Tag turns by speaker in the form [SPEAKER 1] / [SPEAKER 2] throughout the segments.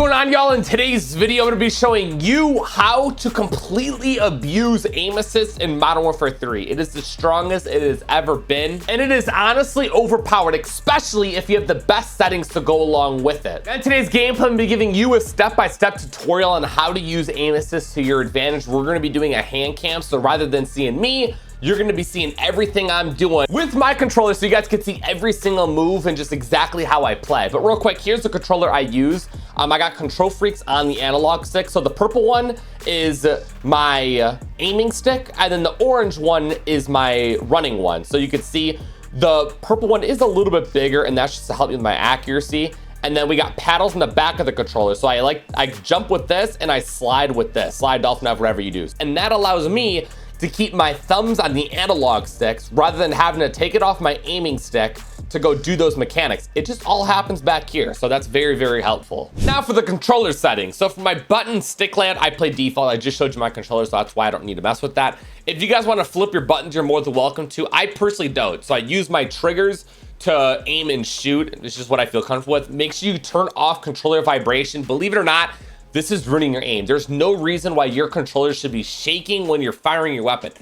[SPEAKER 1] going on, y'all? In today's video, I'm going to be showing you how to completely abuse aim assist in Modern Warfare 3. It is the strongest it has ever been, and it is honestly overpowered, especially if you have the best settings to go along with it. In today's gameplay, I'm going to be giving you a step-by-step tutorial on how to use aim assist to your advantage. We're going to be doing a hand cam, so rather than seeing me, you're gonna be seeing everything I'm doing with my controller, so you guys can see every single move and just exactly how I play. But real quick, here's the controller I use. I got Control Freaks on the analog stick. So the purple one is my aiming stick, and then the orange one is my running one. So you can see the purple one is a little bit bigger, and that's just to help me with my accuracy. And then we got paddles in the back of the controller. So I jump with this and I slide with this. Slide, dolphin, whatever you do. And that allows me to keep my thumbs on the analog sticks rather than having to take it off my aiming stick to go do those mechanics. It just all happens back here. So that's very, very helpful. Now for the controller settings. So for my button stick layout, I play default. I just showed you my controller, so that's why I don't need to mess with that. If you guys want to flip your buttons, you're more than welcome to. I personally don't. So I use my triggers to aim and shoot. It's just what I feel comfortable with. Make sure you turn off controller vibration. Believe it or not, this is ruining your aim. There's no reason why your controller should be shaking when you're firing your weapon.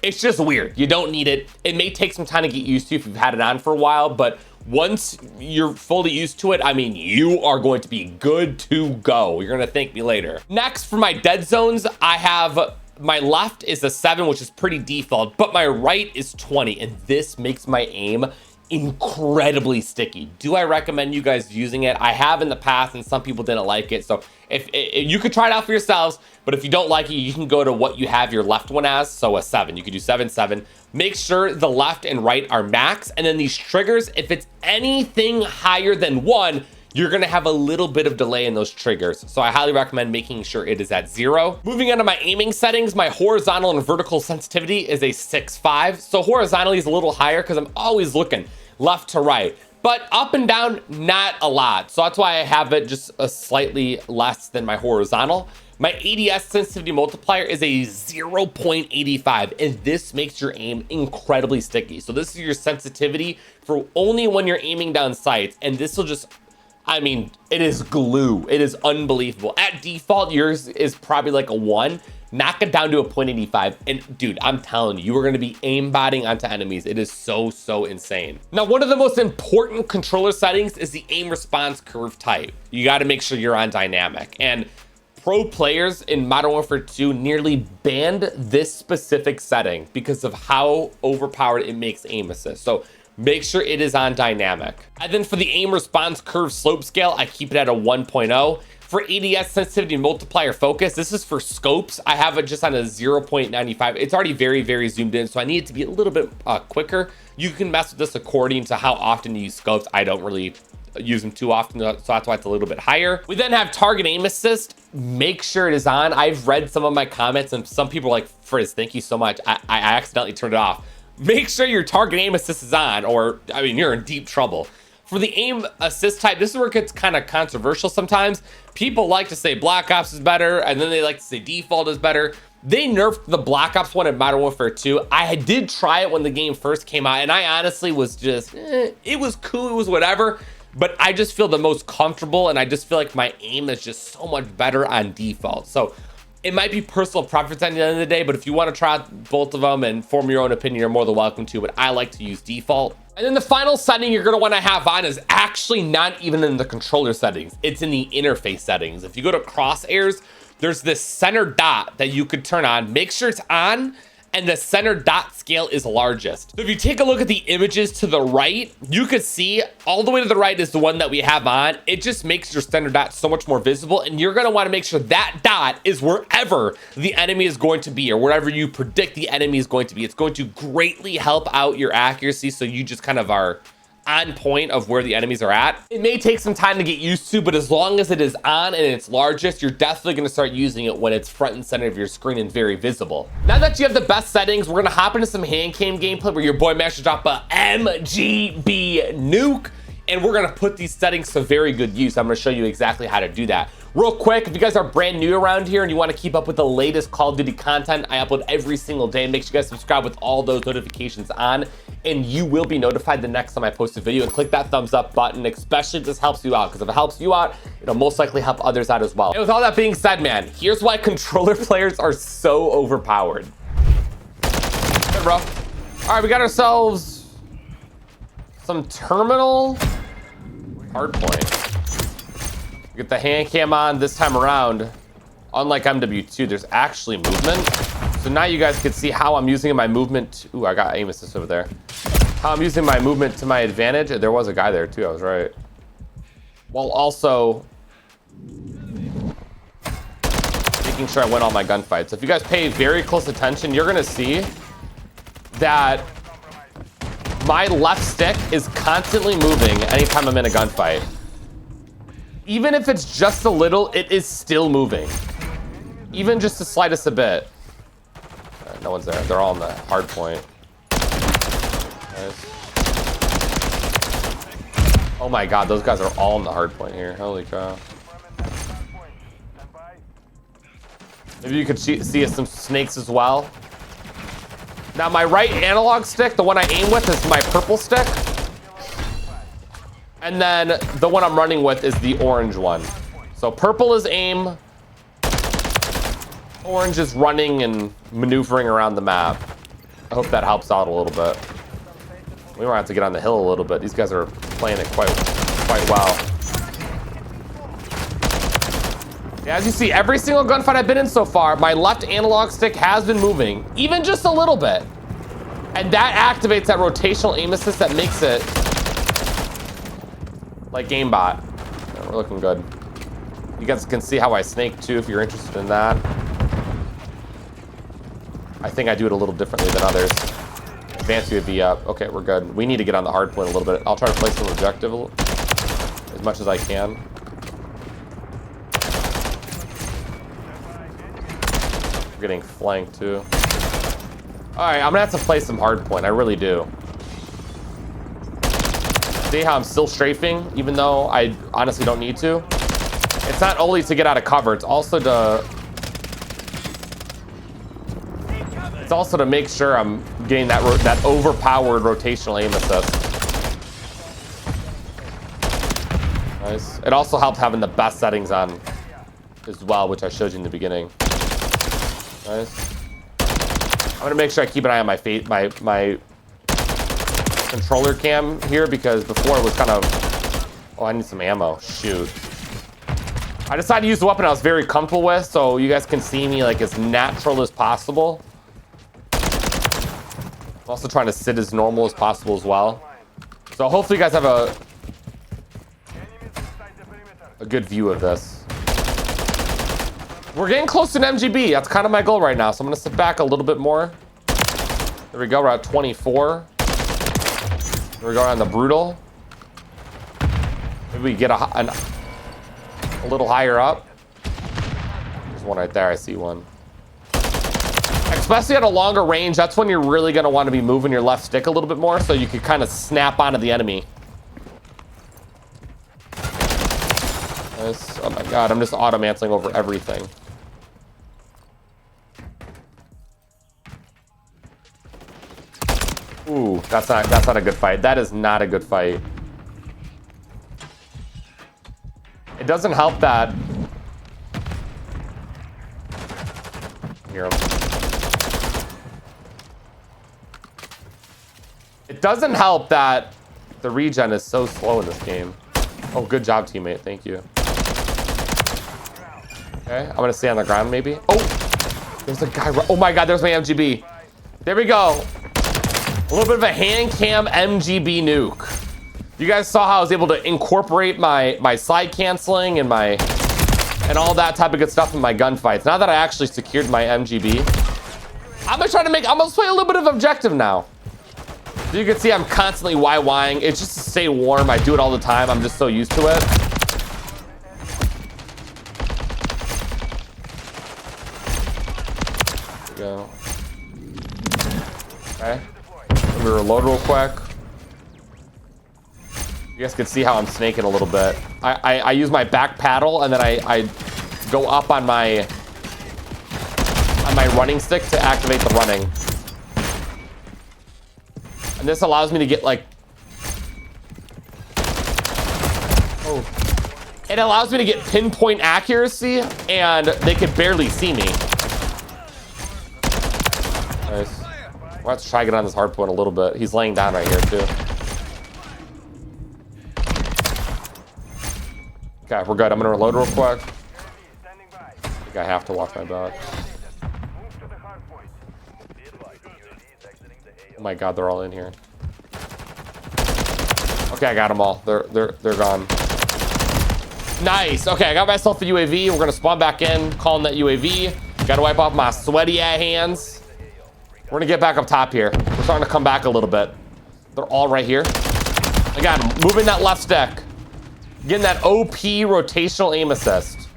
[SPEAKER 1] It's just weird. You don't need it. It may take some time to get used to if you've had it on for a while, but once you're fully used to it, I mean, you are going to be good to go. You're gonna thank me later. Next, for my dead zones, I have my left is a 7, which is pretty default, but my right is 20, and this makes my aim incredibly sticky. Do I recommend you guys using it? I have in the past, and some people didn't like it. So if you could try it out for yourselves, but if you don't like it, you can go to what you have your left one as. So a 7, you could do 7, 7. Make sure the left and right are max, and then these triggers, if it's anything higher than 1, you're gonna have a little bit of delay in those triggers. So I highly recommend making sure it is at 0. Moving on to my aiming settings, my horizontal and vertical sensitivity is a 6.5. So horizontally is a little higher because I'm always looking left to right, but up and down, not a lot. So that's why I have it just a slightly less than my horizontal. My ADS sensitivity multiplier is a 0.85, and this makes your aim incredibly sticky. So this is your sensitivity for only when you're aiming down sights, and this will just, I mean, it is glue. It is unbelievable. At default, yours is probably like a 1. Knock it down to a 0.85. And dude, I'm telling you, you are gonna be aimbotting onto enemies. It is so, so insane. Now, one of the most important controller settings is the aim response curve type. You gotta make sure you're on dynamic. And pro players in Modern Warfare 2 nearly banned this specific setting because of how overpowered it makes aim assist. So make sure it is on dynamic. And then for the aim response curve slope scale, I keep it at a 1.0. For ADS sensitivity multiplier focus, this is for scopes. I have it just on a 0.95. It's already very, very zoomed in, so I need it to be a little bit quicker. You can mess with this according to how often you use scopes. I don't really use them too often, so that's why it's a little bit higher. We then have target aim assist. Make sure it is on. I've read some of my comments, and some people are like, Frizz, thank you so much. I accidentally turned it off. Make sure your target aim assist is on, or I mean, you're in deep trouble. For the aim assist type, this is where it gets kind of controversial sometimes. People like to say Black Ops is better, and then they like to say default is better. They nerfed the Black Ops one in Modern Warfare 2. I did try it when the game first came out, and I honestly was just, it was cool, it was whatever, but I just feel the most comfortable, and I just feel like my aim is just so much better on default. So it might be personal preference at the end of the day, but if you want to try out both of them and form your own opinion, you're more than welcome to, but I like to use default. And then the final setting you're gonna wanna have on is actually not even in the controller settings. It's in the interface settings. If you go to crosshairs, there's this center dot that you could turn on. Make sure it's on, and the center dot scale is largest. So if you take a look at the images to the right, you could see all the way to the right is the one that we have on. It just makes your center dot so much more visible, and you're gonna wanna make sure that dot is wherever the enemy is going to be, or wherever you predict the enemy is going to be. It's going to greatly help out your accuracy, so you just kind of are on point of where the enemies are at. It may take some time to get used to, but as long as it is on and it's largest, you're definitely gonna start using it when it's front and center of your screen and very visible. Now that you have the best settings, we're gonna hop into some hand cam gameplay where your boy Matterz drop a MGB nuke, and we're gonna put these settings to very good use. I'm gonna show you exactly how to do that. Real quick, if you guys are brand new around here and you want to keep up with the latest Call of Duty content, I upload every single day. Make sure you guys subscribe with all those notifications on, and you will be notified the next time I post a video. And click that thumbs up button, especially if this helps you out, because if it helps you out, it'll most likely help others out as well. And with all that being said, man, here's why controller players are so overpowered. Good, bro. All right, we got ourselves some terminal hardpoint. Get the hand cam on this time around. Unlike MW2, there's actually movement. So now you guys can see how I'm using my movement. Ooh, I got aim assist over there. How I'm using my movement to my advantage. There was a guy there too, I was right. While also making sure I win all my gunfights. So if you guys pay very close attention, you're gonna see that my left stick is constantly moving anytime I'm in a gunfight. Even if it's just a little, it is still moving. Even just the slightest a bit. No one's there. They're all on the hard point. Nice. Oh my god, those guys are all on the hard point here. Holy cow. Maybe you could see some snakes as well. Now my right analog stick, the one I aim with, is my purple stick. And then the one I'm running with is the orange one. So purple is aim. Orange is running and maneuvering around the map. I hope that helps out a little bit. We might have to get on the hill a little bit. These guys are playing it quite well. Yeah, as you see, every single gunfight I've been in so far, my left analog stick has been moving, even just a little bit. And that activates that rotational aim assist that makes it like GameBot. Yeah, we're looking good. You guys can see how I snake too if you're interested in that. I think I do it a little differently than others. Advance UAV up. Okay, we're good. We need to get on the hard point a little bit. I'll try to play some objective as much as I can. We're getting flanked too. All right, I'm gonna have to play some hard point. I really do. See how I'm still strafing, even though I honestly don't need to? It's not only to get out of cover, it's also to make sure I'm getting that overpowered rotational aim assist. Nice. It also helped having the best settings on as well, which I showed you in the beginning. Nice. I'm gonna make sure I keep an eye on my controller cam here, because before it was kind of, oh, I need some ammo. Shoot. I decided to use the weapon I was very comfortable with, so you guys can see me like as natural as possible. I'm also trying to sit as normal as possible as well. So hopefully you guys have a good view of this. We're getting close to an MGB. That's kind of my goal right now. So I'm gonna sit back a little bit more. There we go, we're at 24. There we go on the brutal. Maybe we get a little higher up. There's one right there, I see one. Especially at a longer range, that's when you're really gonna want to be moving your left stick a little bit more so you can kind of snap onto the enemy. Nice. Oh my god, I'm just auto-mantling over everything. Ooh, that's not a good fight. That is not a good fight. It doesn't help that. Hear him. It doesn't help that the regen is so slow in this game. Oh, good job, teammate. Thank you. Okay, I'm gonna stay on the ground maybe. Oh, there's a guy. Oh my god, there's my MGB. There we go. A little bit of a hand cam MGB nuke. You guys saw how I was able to incorporate my slide canceling and all that type of good stuff in my gunfights. Now that I actually secured my MGB, I'm gonna play a little bit of objective now. So you can see I'm constantly YYing. It's just to stay warm. I do it all the time. I'm just so used to it. There we go. Okay. Let me reload real quick. You guys can see how I'm snaking a little bit. I use my back paddle and then I go up on my running stick to activate the running. And this allows me to get like, oh, it allows me to get pinpoint accuracy and they can barely see me. Nice. We'll have to try to get on this hard point a little bit. He's laying down right here too. Okay, we're good. I'm gonna reload real quick. I think I have to watch my back. Oh my god, they're all in here. Okay, I got them all. They're gone. Nice. Okay, I got myself a UAV. We're gonna spawn back in, calling that UAV. Gotta wipe off my sweaty hands. We're gonna get back up top here. We're starting to come back a little bit. They're all right here. Again, moving that left stick. Getting that OP rotational aim assist.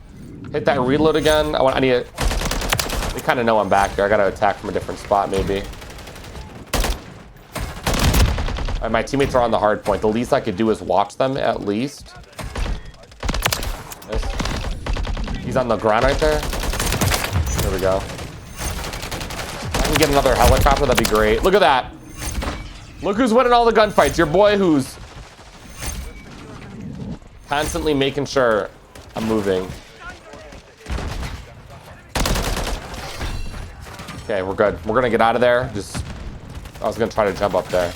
[SPEAKER 1] Hit that reload again. I need it. They kind of know I'm back here. I gotta attack from a different spot maybe. All right, my teammates are on the hard point. The least I could do is watch them at least. Nice. He's on the ground right there. There we go. If I can get another helicopter, that'd be great. Look at that. Look who's winning all the gunfights. Your boy who's constantly making sure I'm moving. Okay, we're good. We're gonna get out of there. I was gonna try to jump up there.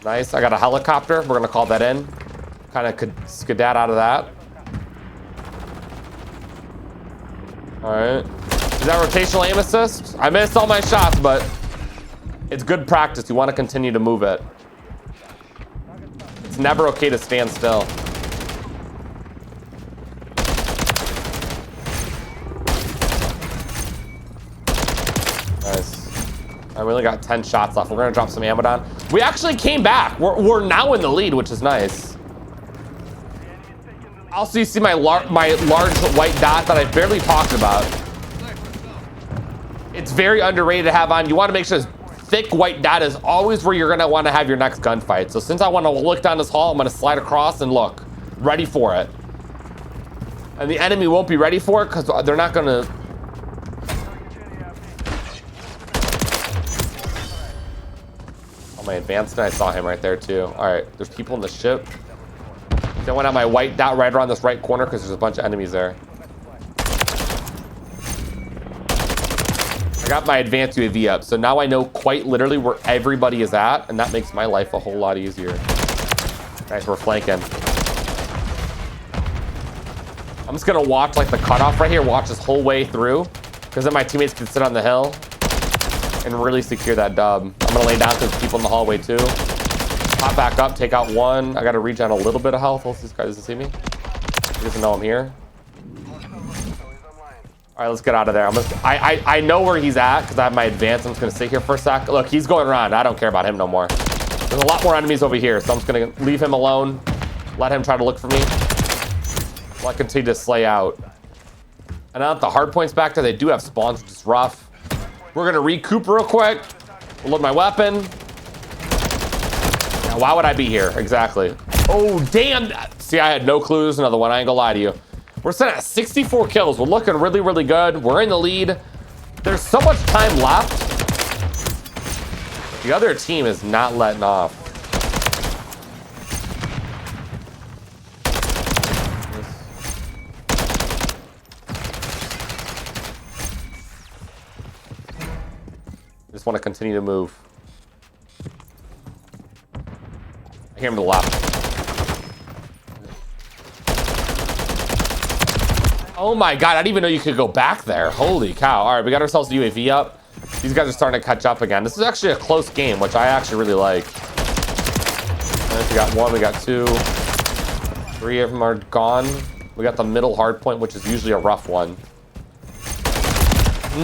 [SPEAKER 1] Nice, I got a helicopter. We're gonna call that in. Kind of could skedat out of that. All right. Is that rotational aim assist? I missed all my shots, but it's good practice. You want to continue to move it. It's never okay to stand still. Nice. I only got 10 shots left. We're gonna drop some ammo down. We actually came back. We're now in the lead, which is nice. Also, you see my large white dot that I barely talked about. It's very underrated to have on. You want to make sure this thick white dot is always where you're gonna want to have your next gunfight. So since I want to look down this hall, I'm gonna slide across and look, ready for it. And the enemy won't be ready for it because they're not gonna. My advanced, and I saw him right there too. All right, there's people in the ship. Then went on my white dot right around this right corner because there's a bunch of enemies there. I got my advanced UAV up, so now I know quite literally where everybody is at, and that makes my life a whole lot easier. Nice, we're flanking. I'm just gonna watch like the cutoff right here, watch this whole way through, because then my teammates can sit on the hill and really secure that dub. I'm gonna lay down to the people in the hallway too. Pop back up, take out one. I gotta regen a little bit of health. Hopefully this guy doesn't see me. He doesn't know I'm here. All right, let's get out of there. I know where he's at because I have my advance. I'm just gonna sit here for a sec. Look, he's going around. I don't care about him no more. There's a lot more enemies over here, so I'm just gonna leave him alone. Let him try to look for me while I continue to slay out. And now that the hard point's back there, they do have spawns, which is rough. We're gonna recoup real quick. Load my weapon. Now, why would I be here? Exactly. Oh, damn. See, I had no clues. Another one. I ain't gonna lie to you. We're sitting at 64 kills. We're looking really, really good. We're in the lead. There's so much time left. The other team is not letting off. Just want to continue to move. I hear him to the left. Oh my god, I didn't even know you could go back there. Holy cow. All right, we got ourselves a UAV up. These guys are starting to catch up again. This is actually a close game, which I actually really like. We got one, we got two. 3 of them are gone. We got the middle hard point, which is usually a rough one.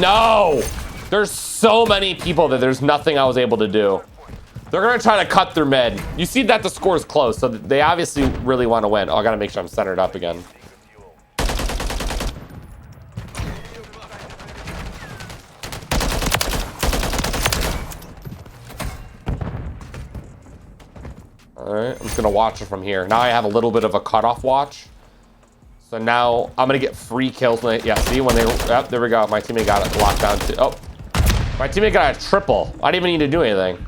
[SPEAKER 1] No! There's so many people that there's nothing I was able to do. They're gonna try to cut through mid. You see that the score is close, so they obviously really want to win. Oh, I gotta make sure I'm centered up again. All All right, I'm just gonna watch it from here. Now I have a little bit of a cutoff watch. So now I'm gonna get free kills when they, yeah, see when they, yep, there we go. My teammate got it locked down too. Oh, my teammate got a triple. I didn't even need to do anything.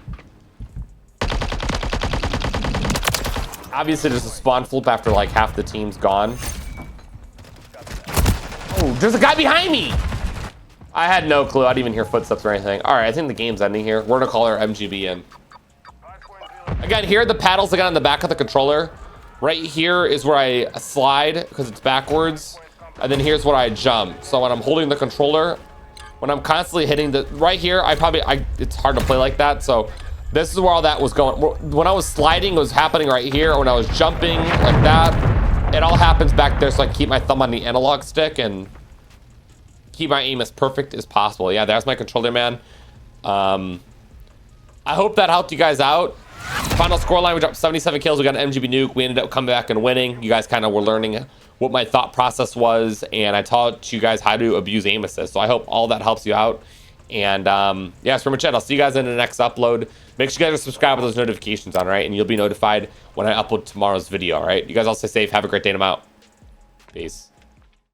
[SPEAKER 1] Obviously, there's a spawn flip after like half the team's gone. Oh, there's a guy behind me. I had no clue. I didn't even hear footsteps or anything. All right, I think the game's ending here. We're gonna call our MGB in. Again, here are the paddles I got on the back of the controller. Right here is where I slide because it's backwards. And then here's where I jump. So when I'm holding the controller, when I'm constantly hitting the, right here, it's hard to play like that. So this is where all that was going. When I was sliding, it was happening right here. When I was jumping like that, it all happens back there. So I keep my thumb on the analog stick and keep my aim as perfect as possible. Yeah, there's my controller, man. I hope that helped you guys out. Final scoreline, we dropped 77 kills. We got an MGB nuke. We ended up coming back and winning. You guys kind of were learning what my thought process was, and I taught you guys how to abuse aim assist. So I hope all that helps you out. And yeah, that's pretty much it. I'll see you guys in the next upload. Make sure you guys are subscribed with those notifications on, right? And you'll be notified when I upload tomorrow's video, all right? You guys all stay safe. Have a great day, and I'm out. Peace.